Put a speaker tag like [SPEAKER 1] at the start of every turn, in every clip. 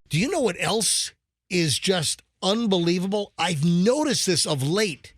[SPEAKER 1] Do you know what else is just unbelievable? I've noticed this of late,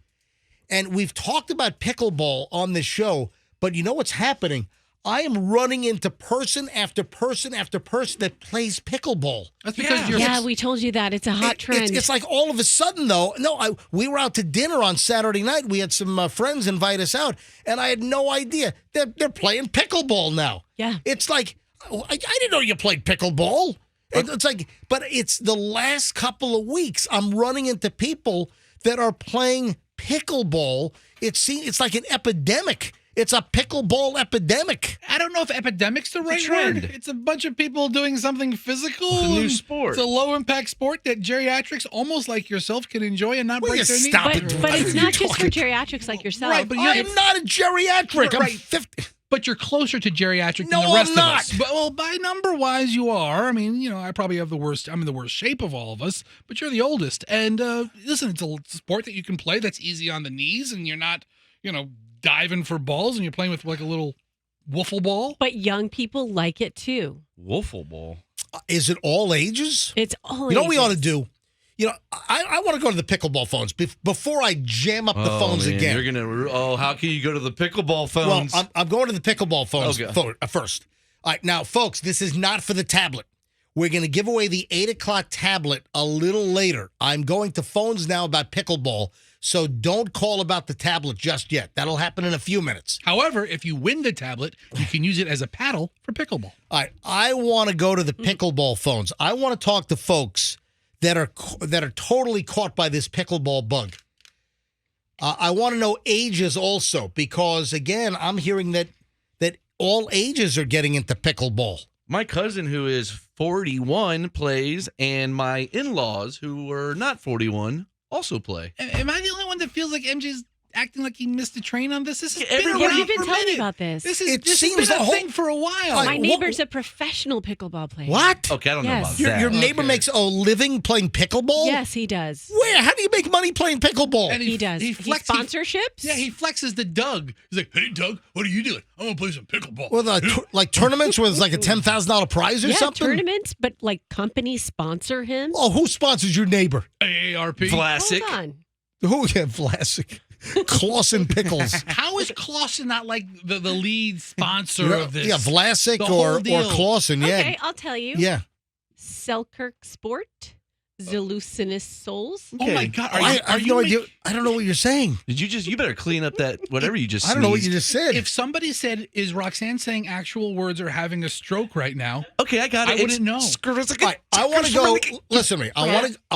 [SPEAKER 1] and we've talked about pickleball on this show, but you know what's happening? I am running into person after person after person that plays pickleball.
[SPEAKER 2] That's because
[SPEAKER 3] we told you that. It's a hot trend.
[SPEAKER 1] It's like all of a sudden, though. No, we were out to dinner on Saturday night. We had some friends invite us out, and I had no idea. They're playing pickleball now.
[SPEAKER 3] Yeah.
[SPEAKER 1] It's like, I didn't know you played pickleball. It's like, but it's the last couple of weeks I'm running into people that are playing pickleball. It's like an epidemic. It's a pickleball epidemic.
[SPEAKER 2] I don't know if epidemic's the right
[SPEAKER 4] trend.
[SPEAKER 2] word. It's a bunch of people doing something physical.
[SPEAKER 4] It's a new sport.
[SPEAKER 2] It's a low-impact sport that geriatrics, almost like yourself, can enjoy and not break their knee.
[SPEAKER 1] Stop
[SPEAKER 3] but
[SPEAKER 1] it.
[SPEAKER 3] but it's not just for geriatrics like yourself.
[SPEAKER 2] Right, but
[SPEAKER 1] I'm not a geriatric. I'm
[SPEAKER 2] Right.
[SPEAKER 1] 50.
[SPEAKER 2] But you're closer to geriatric
[SPEAKER 1] No,
[SPEAKER 2] than the rest
[SPEAKER 1] I'm not.
[SPEAKER 2] of us. Well, by number-wise, you are. I mean, I probably have the worst. I'm in the worst shape of all of us, but you're the oldest. And listen, it's a sport that you can play that's easy on the knees, and you're not, diving for balls, and you're playing with like a little wiffle ball.
[SPEAKER 3] But young people like it too.
[SPEAKER 4] Wiffle ball.
[SPEAKER 1] Is it all ages?
[SPEAKER 3] It's all
[SPEAKER 1] You know what we
[SPEAKER 3] ages.
[SPEAKER 1] ought to do? I want to go to the pickleball phones before I jam up the phones
[SPEAKER 4] man,
[SPEAKER 1] again.
[SPEAKER 4] You're gonna. How can you go to the pickleball phones?
[SPEAKER 1] Well, I'm going to the pickleball phones
[SPEAKER 4] Okay.
[SPEAKER 1] first. All right, now, folks, this is not for the tablet. We're going to give away the 8 o'clock tablet a little later. I'm going to phones now about pickleball, so don't call about the tablet just yet. That'll happen in a few minutes.
[SPEAKER 2] However, if you win the tablet, you can use it as a paddle for pickleball.
[SPEAKER 1] All right, I want to go to the pickleball phones. I want to talk to folks that are totally caught by this pickleball bug. I want to know ages also, because again, I'm hearing that all ages are getting into pickleball.
[SPEAKER 4] My cousin, who is 41, plays, and my in-laws, who are not 41, also play.
[SPEAKER 2] Am I the only one that feels like MJ's acting like he missed a train on this? This has
[SPEAKER 4] Everyone-
[SPEAKER 2] been
[SPEAKER 3] Yeah,
[SPEAKER 2] around
[SPEAKER 3] you've been
[SPEAKER 2] for a
[SPEAKER 3] telling me
[SPEAKER 2] minute.
[SPEAKER 3] about this.
[SPEAKER 2] This
[SPEAKER 1] It
[SPEAKER 2] has
[SPEAKER 1] seems
[SPEAKER 2] been
[SPEAKER 1] the
[SPEAKER 2] a
[SPEAKER 1] whole-
[SPEAKER 2] thing for a while.
[SPEAKER 1] Like,
[SPEAKER 3] My neighbor's a professional pickleball player.
[SPEAKER 1] What?
[SPEAKER 4] Okay, I don't know
[SPEAKER 3] Yes.
[SPEAKER 4] about
[SPEAKER 1] Your,
[SPEAKER 4] that.
[SPEAKER 1] your neighbor
[SPEAKER 2] Okay.
[SPEAKER 1] makes a living playing pickleball?
[SPEAKER 3] Yes, he does.
[SPEAKER 1] Where? How do you make money playing pickleball?
[SPEAKER 2] And
[SPEAKER 3] He does.
[SPEAKER 2] He
[SPEAKER 3] Sponsorships?
[SPEAKER 2] Yeah, he flexes to Doug. He's like, "Hey, Doug, what are you doing? I'm gonna play some pickleball."
[SPEAKER 1] Well, like tournaments where it's like a $10,000 prize or
[SPEAKER 3] Yeah,
[SPEAKER 1] something?
[SPEAKER 3] tournaments, but like companies sponsor him.
[SPEAKER 1] Oh, who sponsors your neighbor?
[SPEAKER 2] AARP.
[SPEAKER 4] Classic.
[SPEAKER 3] Hold on.
[SPEAKER 1] Who? Yeah, Vlasic. Clausen Pickles.
[SPEAKER 2] How is Clausen not like the lead sponsor of this?
[SPEAKER 1] Yeah, Vlasic
[SPEAKER 2] The whole
[SPEAKER 1] or
[SPEAKER 2] deal.
[SPEAKER 1] Clausen. Yeah.
[SPEAKER 3] Okay, I'll tell you.
[SPEAKER 1] Yeah.
[SPEAKER 3] Selkirk Sport, Zalucinous Souls.
[SPEAKER 2] Oh my God! Are
[SPEAKER 1] I
[SPEAKER 2] you,
[SPEAKER 1] have no idea. I don't know what you're saying.
[SPEAKER 4] You better clean up that whatever you just
[SPEAKER 1] I don't know what you
[SPEAKER 4] sneezed.
[SPEAKER 1] just said.
[SPEAKER 2] If somebody said, "Is Roxanne saying actual words or having a stroke right now?"
[SPEAKER 4] Okay, I got it.
[SPEAKER 2] I wouldn't know.
[SPEAKER 1] All right, I want to go. Listen to me. I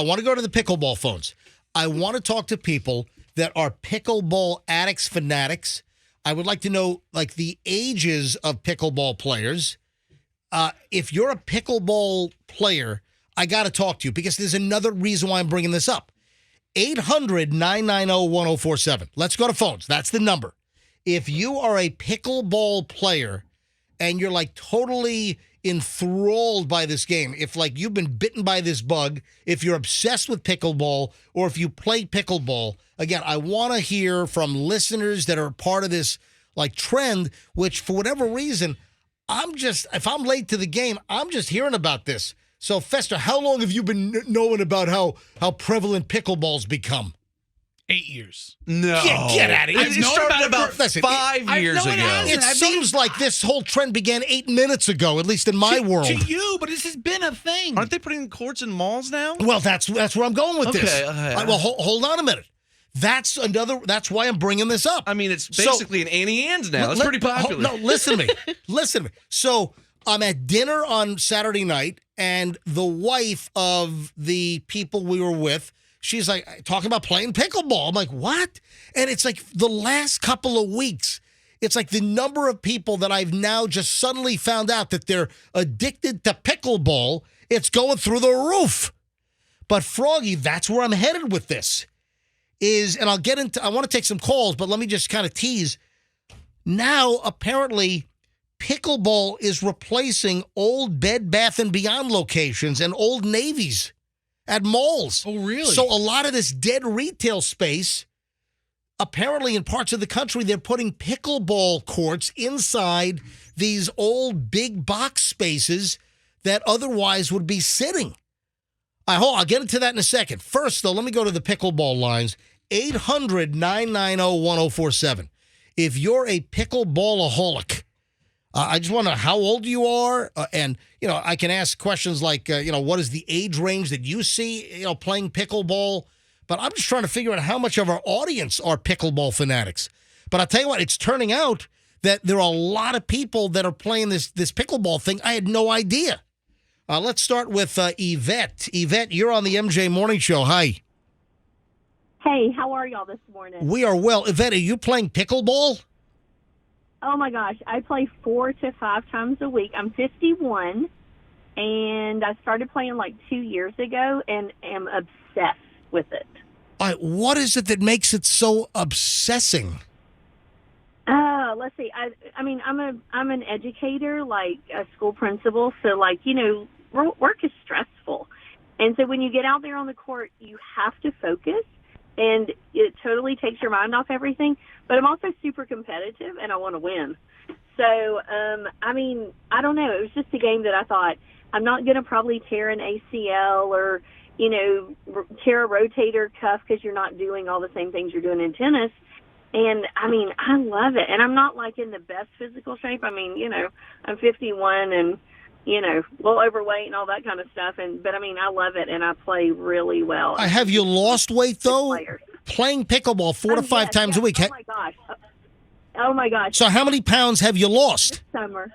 [SPEAKER 1] want to go to the pickleball phones. I want to talk to people that are pickleball addicts, fanatics. I would like to know like the ages of pickleball players. If you're a pickleball player, I got to talk to you because there's another reason why I'm bringing this up. 800-990-1047. Let's go to phones. That's the number. If you are a pickleball player and you're like totally enthralled by this game, if like you've been bitten by this bug, if you're obsessed with pickleball, or if you play pickleball, again, I want to hear from listeners that are part of this like trend, which for whatever reason, if I'm late to the game, I'm just hearing about this. So Fester, how long have you been knowing about how prevalent pickleball's become?
[SPEAKER 2] 8 years.
[SPEAKER 4] No.
[SPEAKER 1] Get out of here.
[SPEAKER 4] It started about
[SPEAKER 1] Listen,
[SPEAKER 4] 5 years
[SPEAKER 2] no, it
[SPEAKER 4] ago.
[SPEAKER 2] hasn't.
[SPEAKER 1] It seems like this whole trend began 8 minutes ago, at least in my world.
[SPEAKER 2] To you, but this has been a thing.
[SPEAKER 4] Aren't they putting courts in malls now?
[SPEAKER 1] Well, that's where I'm going with this.
[SPEAKER 4] Okay.
[SPEAKER 1] All right, well, hold on a minute. That's why I'm bringing this up.
[SPEAKER 4] I mean, it's basically an Annie Ann's now. It's pretty popular.
[SPEAKER 1] No, listen to me. Listen to me. So I'm at dinner on Saturday night, and the wife of the people we were with, she's like talking about playing pickleball. I'm like, what? And it's like the last couple of weeks, it's like the number of people that I've now just suddenly found out that they're addicted to pickleball, it's going through the roof. But Froggy, that's where I'm headed with this. And I want to take some calls, but let me just kind of tease. Now, apparently, pickleball is replacing old Bed Bath & Beyond locations and Old Navies at malls.
[SPEAKER 2] Oh, really?
[SPEAKER 1] So a lot of this dead retail space, apparently in parts of the country, they're putting pickleball courts inside these old big box spaces that otherwise would be sitting. I'll get into that in a second. First, though, let me go to the pickleball lines. 800-990-1047. If you're a pickleballaholic, I just want to know how old you are. And, I can ask questions like, what is the age range that you see, playing pickleball? But I'm just trying to figure out how much of our audience are pickleball fanatics. But I'll tell you what, it's turning out that there are a lot of people that are playing this pickleball thing. I had no idea. Let's start with Yvette. Yvette, you're on the MJ Morning Show. Hi.
[SPEAKER 5] Hey, how are y'all this morning?
[SPEAKER 1] We are well. Yvette, are you playing pickleball?
[SPEAKER 5] Oh, my gosh. I play 4 to 5 times a week. I'm 51, and I started playing like 2 years ago and am obsessed with it.
[SPEAKER 1] All right, what is it that makes it so obsessing?
[SPEAKER 5] Let's see. I mean, I'm an educator, like a school principal, so work is stressful, and so when you get out there on the court, you have to focus, and it totally takes your mind off everything. But I'm also super competitive, and I want to win. So, I don't know. It was just a game that I thought I'm not going to probably tear an ACL or tear a rotator cuff because you're not doing all the same things you're doing in tennis. And, I love it. And I'm not, in the best physical shape. I'm 51 and, a little overweight and all that kind of stuff. But I love it, and I play really well.
[SPEAKER 1] Have you lost weight, though? Playing pickleball 4 to 5 times a week.
[SPEAKER 5] Oh, my gosh. Oh, my gosh.
[SPEAKER 1] So how many pounds have you lost?
[SPEAKER 5] This summer.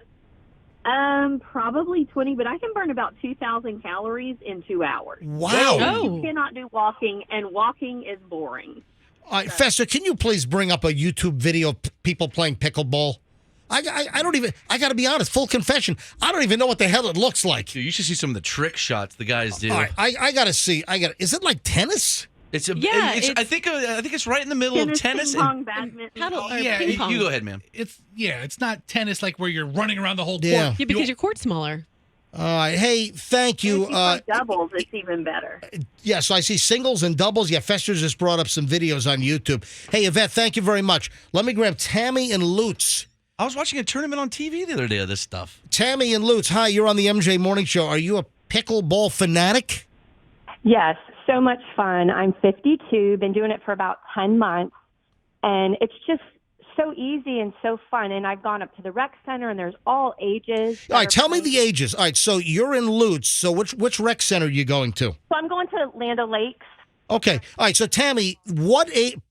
[SPEAKER 5] Probably 20, but I can burn about 2,000 calories in 2 hours.
[SPEAKER 1] Wow.
[SPEAKER 3] Oh.
[SPEAKER 5] You cannot do walking, and walking is boring.
[SPEAKER 1] All right, Fester, can you please bring up a YouTube video of people playing pickleball? I got to be honest, full confession, I don't even know what the hell it looks like.
[SPEAKER 4] Dude, you should see some of the trick shots the guys do.
[SPEAKER 1] All right, I got to see. Is it like tennis?
[SPEAKER 4] I think it's right in the middle of tennis
[SPEAKER 5] ping pong,
[SPEAKER 4] and
[SPEAKER 5] badminton.
[SPEAKER 3] Paddle,
[SPEAKER 2] Yeah,
[SPEAKER 3] ping pong.
[SPEAKER 4] you go ahead, man.
[SPEAKER 2] It's not tennis like where you're running around the whole court.
[SPEAKER 1] Yeah.
[SPEAKER 3] Yeah, because your court's smaller.
[SPEAKER 1] All right, hey, thank you.
[SPEAKER 5] If you play doubles, it's even better.
[SPEAKER 1] Yeah, so I see singles and doubles. Yeah, Fester just brought up some videos on YouTube. Hey, Yvette, thank you very much. Let me grab Tammy and Lutz.
[SPEAKER 4] I was watching a tournament on TV the other day of this stuff.
[SPEAKER 1] Tammy and Lutz, hi, you're on the MJ Morning Show. Are you a pickleball fanatic?
[SPEAKER 6] Yes, so much fun. I'm 52, been doing it for about 10 months, and it's just so easy and so fun. And I've gone up to the rec center, and there's all ages.
[SPEAKER 1] All right, tell me the ages. All right, so you're in Lutz. So which rec center are you going to?
[SPEAKER 6] So I'm going to Land O'Lakes.
[SPEAKER 1] Okay. All right, so Tammy,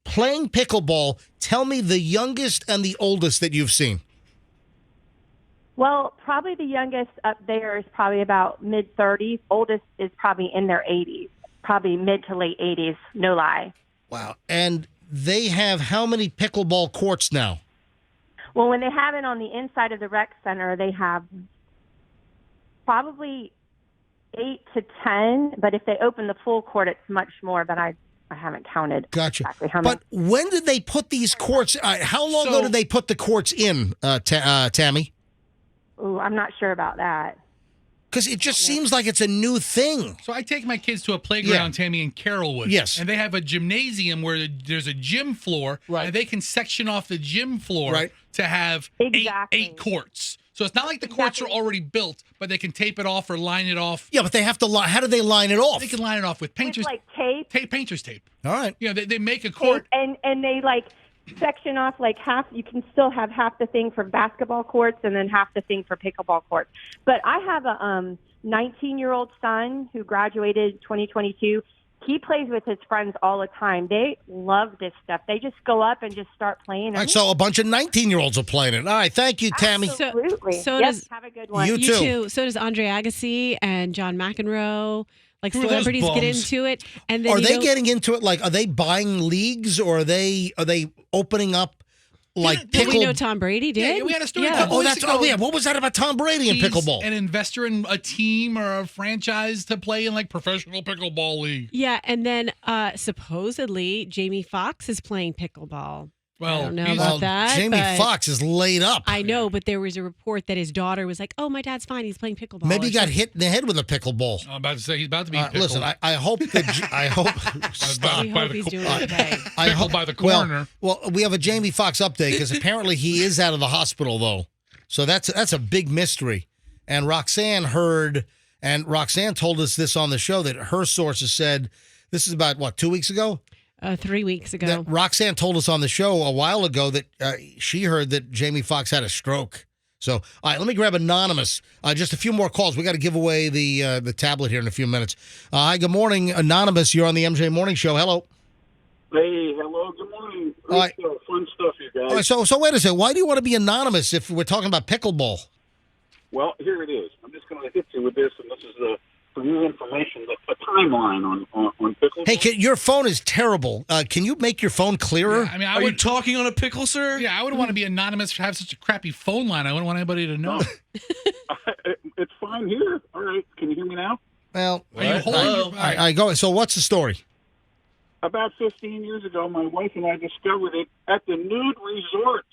[SPEAKER 1] playing pickleball, tell me the youngest and the oldest that you've seen.
[SPEAKER 6] Well, probably the youngest up there is probably about mid-30s. Oldest is probably in their 80s, probably mid to late 80s, no lie.
[SPEAKER 1] Wow. And they have how many pickleball courts now?
[SPEAKER 6] Well, when they have it on the inside of the rec center, they have probably 8 to 10, but if they open the full court, it's much more, but I haven't counted.
[SPEAKER 1] Gotcha.
[SPEAKER 6] Exactly how many.
[SPEAKER 1] But when did they put these courts? How long ago did they put the courts in, Tammy?
[SPEAKER 6] Ooh, I'm not sure about that.
[SPEAKER 1] Because it just seems like it's a new thing.
[SPEAKER 2] So I take my kids to a playground, Tammy, in Carrollwood.
[SPEAKER 1] Yes.
[SPEAKER 2] And they have a gymnasium where there's a gym floor.
[SPEAKER 1] Right.
[SPEAKER 2] And they can section off the gym floor
[SPEAKER 1] Right.
[SPEAKER 2] to have
[SPEAKER 6] Exactly.
[SPEAKER 2] eight courts. So it's not like the courts are already built, but they can tape it off or line it off.
[SPEAKER 1] Yeah, but they have to line. How do they line it off?
[SPEAKER 2] They can line it off with painter's
[SPEAKER 6] With, tape.
[SPEAKER 2] painter's tape.
[SPEAKER 1] All right.
[SPEAKER 2] They make a court.
[SPEAKER 6] And they section off half. You can still have half the thing for basketball courts and then half the thing for pickleball courts. But I have a 19-year-old son who graduated 2022. He plays with his friends all the time. They love this stuff. They just go up and just start playing.
[SPEAKER 1] All right, so a bunch of 19-year-olds are playing it. All right, thank you, Tammy.
[SPEAKER 6] Absolutely.
[SPEAKER 3] So
[SPEAKER 6] Yes,
[SPEAKER 3] does-
[SPEAKER 6] have a good one.
[SPEAKER 1] You too.
[SPEAKER 3] So does Andre Agassi and John McEnroe. Like
[SPEAKER 2] Who are those
[SPEAKER 3] celebrities get
[SPEAKER 2] bums?
[SPEAKER 3] into it, and then
[SPEAKER 1] Are
[SPEAKER 3] you
[SPEAKER 1] they
[SPEAKER 3] don't-
[SPEAKER 1] getting into it? Are they buying leagues, or are they opening up
[SPEAKER 3] Did
[SPEAKER 1] pickle?
[SPEAKER 3] we know Tom Brady did?
[SPEAKER 2] Yeah, we had a story
[SPEAKER 3] Yeah.
[SPEAKER 2] a couple weeks ago.
[SPEAKER 1] What was that about Tom Brady and
[SPEAKER 2] He's
[SPEAKER 1] pickleball?
[SPEAKER 2] an investor in a team or a franchise to play in professional pickleball league.
[SPEAKER 3] Yeah, and then supposedly Jamie Foxx is playing pickleball.
[SPEAKER 2] Well,
[SPEAKER 3] I don't know
[SPEAKER 2] he's-
[SPEAKER 3] about that.
[SPEAKER 1] Jamie
[SPEAKER 3] but
[SPEAKER 1] Foxx is laid up.
[SPEAKER 3] I know, but there was a report that his daughter was like, "Oh, my dad's fine. He's playing pickleball."
[SPEAKER 1] Maybe he
[SPEAKER 3] or
[SPEAKER 1] got
[SPEAKER 3] something.
[SPEAKER 1] hit in the head with a pickleball.
[SPEAKER 2] I'm about to say he's about to be pickled.
[SPEAKER 1] Listen, I hope that I hope. Stop.
[SPEAKER 3] We hope he's doing okay.
[SPEAKER 1] I
[SPEAKER 2] Pickled by the coroner.
[SPEAKER 1] Well, we have a Jamie Foxx update because apparently he is out of the hospital though. So that's a big mystery. And Roxanne heard And Roxanne told us this on the show that her sources said, this is about, 2 weeks ago?
[SPEAKER 3] 3 weeks ago.
[SPEAKER 1] That Roxanne told us on the show a while ago that she heard that Jamie Foxx had a stroke. So, all right, let me grab Anonymous. Just a few more calls. We got to give away the tablet here in a few minutes. Hi, good morning, Anonymous. You're on the MJ Morning Show. Hello.
[SPEAKER 7] Hey, hello, good morning.
[SPEAKER 1] All right.
[SPEAKER 7] Fun stuff, you guys.
[SPEAKER 1] All right, so wait a second. Why do you want to be anonymous if we're talking about pickleball?
[SPEAKER 7] Well, here it is. I'm just going to hit you with this, and this is for your information, a timeline on Pickle-Ball.
[SPEAKER 1] Hey, your phone is terrible. Can you make your phone clearer?
[SPEAKER 2] Yeah, I mean,
[SPEAKER 4] Are you talking on a pickle, sir?
[SPEAKER 2] Yeah, I wouldn't want to be anonymous to have such a crappy phone line. I wouldn't want anybody to know.
[SPEAKER 7] It's fine here. All right, can you hear me now?
[SPEAKER 1] Well,
[SPEAKER 2] Are you holding your-
[SPEAKER 1] all right, go. So what's the story?
[SPEAKER 7] About 15 years ago, my wife and I discovered it at the nude resorts.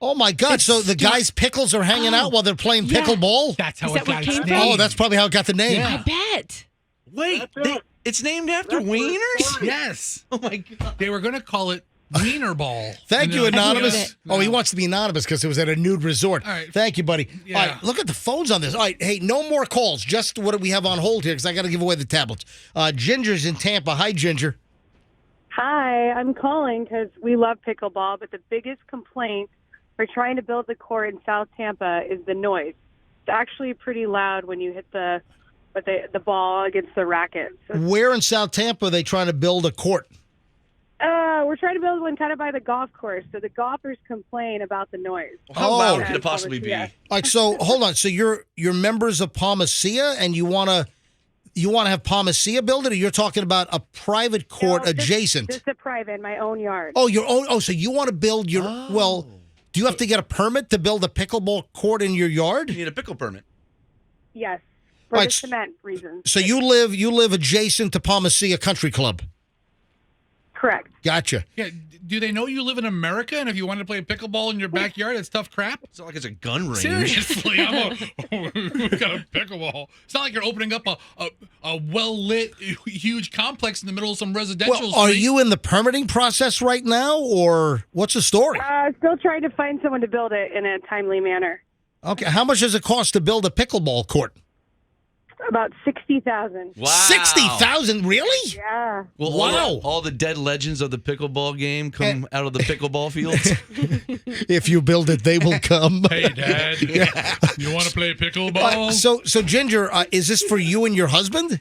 [SPEAKER 1] Oh, my God. So the guys' pickles are hanging out while they're playing
[SPEAKER 3] Yeah.
[SPEAKER 1] pickleball?
[SPEAKER 2] That's how
[SPEAKER 3] Is
[SPEAKER 2] it
[SPEAKER 3] that what
[SPEAKER 2] got its
[SPEAKER 3] came
[SPEAKER 2] name.
[SPEAKER 3] from?
[SPEAKER 1] Oh, that's probably how it got the name.
[SPEAKER 2] Yeah.
[SPEAKER 3] I bet.
[SPEAKER 4] Wait,
[SPEAKER 7] That's it.
[SPEAKER 4] it's named after
[SPEAKER 7] That's where it
[SPEAKER 4] wieners?
[SPEAKER 7] started.
[SPEAKER 2] Yes.
[SPEAKER 4] Oh, my God.
[SPEAKER 2] They were going to call it Wiener Ball.
[SPEAKER 1] Thank
[SPEAKER 2] And
[SPEAKER 1] you,
[SPEAKER 2] they're like,
[SPEAKER 1] Anonymous.
[SPEAKER 2] "Yeah."
[SPEAKER 1] Oh, he wants to be anonymous because it was at a nude resort.
[SPEAKER 2] All right.
[SPEAKER 1] Thank you, buddy.
[SPEAKER 2] Yeah.
[SPEAKER 1] All right, look at the phones on this. All right, hey, no more calls. Just what do we have on hold here because I got to give away the tablets. Ginger's in Tampa. Hi, Ginger.
[SPEAKER 6] Hi, I'm calling because we love pickleball, but the biggest complaint for trying to build the court in South Tampa is the noise. It's actually pretty loud when you hit the ball against the rackets.
[SPEAKER 1] Where in South Tampa are they trying to build a court?
[SPEAKER 6] We're trying to build one kind of by the golf course, so the golfers complain about the noise.
[SPEAKER 4] How
[SPEAKER 1] Oh.
[SPEAKER 4] loud could it possibly be?
[SPEAKER 6] Yeah.
[SPEAKER 1] All right, so hold on. So you're members of Palmacia, and you want to have Palmacia build it, or you're talking about a private court
[SPEAKER 6] No, just-
[SPEAKER 1] adjacent?
[SPEAKER 6] Just a private, my own yard.
[SPEAKER 1] Oh, your own. Oh, so you want to build your? Well, do you have to get a permit to build a pickleball court in your yard?
[SPEAKER 4] You need a pickle permit.
[SPEAKER 6] Yes, for
[SPEAKER 1] Right,
[SPEAKER 6] the cement reasons.
[SPEAKER 1] So you live adjacent to Palmacia Country Club.
[SPEAKER 6] Correct.
[SPEAKER 1] Gotcha.
[SPEAKER 2] Yeah, do they know you live in America? And if you want to play pickleball in your backyard, it's tough crap?
[SPEAKER 4] It's not like it's a gun range.
[SPEAKER 2] Seriously, we got a pickleball. It's not like you're opening up a well-lit, huge complex in the middle of some residential
[SPEAKER 1] Well, are
[SPEAKER 2] street.
[SPEAKER 1] you in the permitting process right now, or what's the story?
[SPEAKER 6] Still trying to find someone to build it in a timely manner.
[SPEAKER 1] Okay, how much does it cost to build a pickleball court?
[SPEAKER 6] About 60,000.
[SPEAKER 4] Wow.
[SPEAKER 1] 60,000, really?
[SPEAKER 6] Yeah.
[SPEAKER 4] Well,
[SPEAKER 1] Wow.
[SPEAKER 4] all the dead legends of the pickleball game come out of the pickleball fields.
[SPEAKER 1] If you build it, they will come.
[SPEAKER 2] Hey, Dad, you want to play pickleball?
[SPEAKER 1] So Ginger, is this for you and your husband?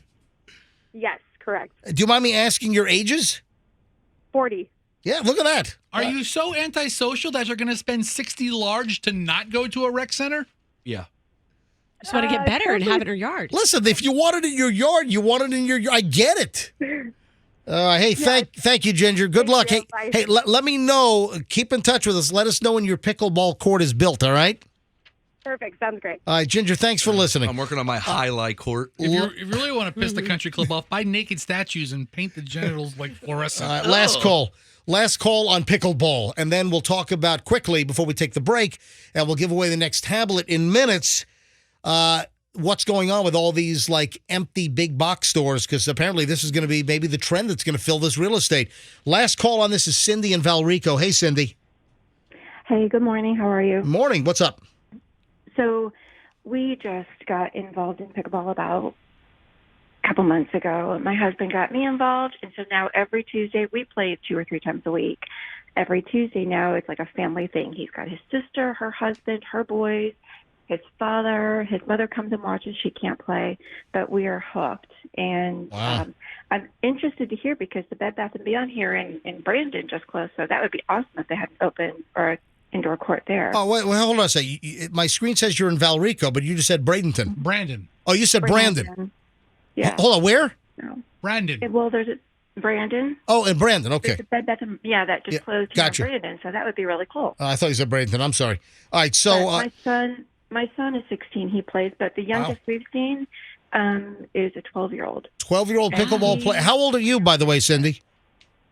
[SPEAKER 6] Yes, correct.
[SPEAKER 1] Do you mind me asking your ages?
[SPEAKER 6] 40.
[SPEAKER 1] Yeah, look at that.
[SPEAKER 2] Are you so antisocial that you're going to spend 60 large to not go to a rec center?
[SPEAKER 4] Yeah.
[SPEAKER 3] Just want to get better and have it in her yard.
[SPEAKER 1] Listen, if you want it in your yard, you want it in your yard. I get it. Hey, thank you, Ginger. Good luck.
[SPEAKER 6] you.
[SPEAKER 1] Hey,
[SPEAKER 6] Bye.
[SPEAKER 1] let me know. Keep in touch with us. Let us know when your pickleball court is built, all right?
[SPEAKER 6] Perfect. Sounds great.
[SPEAKER 1] All right, Ginger, thanks for listening.
[SPEAKER 4] I'm working on my highlight court.
[SPEAKER 2] If you really want to piss the country club off, buy naked statues and paint the genitals like fluorescent.
[SPEAKER 1] All right, last call. Last call on pickleball. And then we'll talk about quickly before we take the break, and we'll give away the next tablet in minutes. What's going on with all these like empty big box stores? Because apparently this is going to be maybe the trend that's going to fill this real estate. Last call on this is Cindy in Valrico. Hey, Cindy.
[SPEAKER 8] Hey, good morning. How are you?
[SPEAKER 1] Morning. What's up?
[SPEAKER 8] So we just got involved in pickleball about a couple months ago. My husband got me involved, and so now every Tuesday we play 2 or 3 times a week. Every Tuesday now it's like a family thing. He's got his sister, her husband, her boys, his father, his mother comes and watches. She can't play, but we are hooked. And
[SPEAKER 1] Wow.
[SPEAKER 8] I'm interested to hear because the Bed Bath & Beyond here in Brandon just closed, so that would be awesome if they had an open or indoor court there.
[SPEAKER 1] Oh, wait, hold on a second. My screen says you're in Valrico, but you just said Bradenton.
[SPEAKER 2] Brandon.
[SPEAKER 1] Oh, you said Brandon.
[SPEAKER 8] Yeah.
[SPEAKER 1] Hold on, where?
[SPEAKER 8] No.
[SPEAKER 2] Brandon.
[SPEAKER 8] Well, there's a Brandon.
[SPEAKER 1] Oh, in Brandon. Okay.
[SPEAKER 8] There's a Bed Bath & yeah, that just
[SPEAKER 1] Yeah,
[SPEAKER 8] closed here
[SPEAKER 1] gotcha.
[SPEAKER 8] in Brandon, so that would be really cool.
[SPEAKER 1] I thought you said Bradenton. I'm sorry. All right, so
[SPEAKER 8] But my son is 16. He plays, but the youngest we've seen is a 12-year-old.
[SPEAKER 1] 12-year-old pickleball player. How old are you, by the way, Cindy?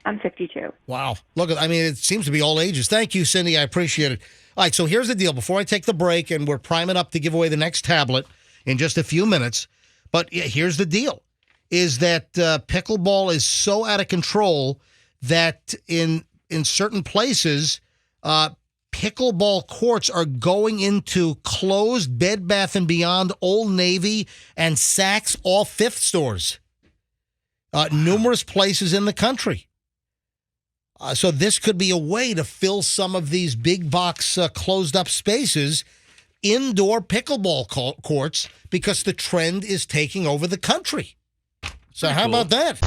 [SPEAKER 8] I'm 52.
[SPEAKER 1] Wow. Look, it seems to be all ages. Thank you, Cindy. I appreciate it. All right, so here's the deal. Before I take the break, and we're priming up to give away the next tablet in just a few minutes, but here's the deal, is that pickleball is so out of control that in certain places, pickleball courts are going into closed Bed Bath & Beyond, Old Navy, and Saks all fifth stores. Numerous places in the country. So this could be a way to fill some of these big box closed up spaces, indoor pickleball courts, because the trend is taking over the country. So how about that?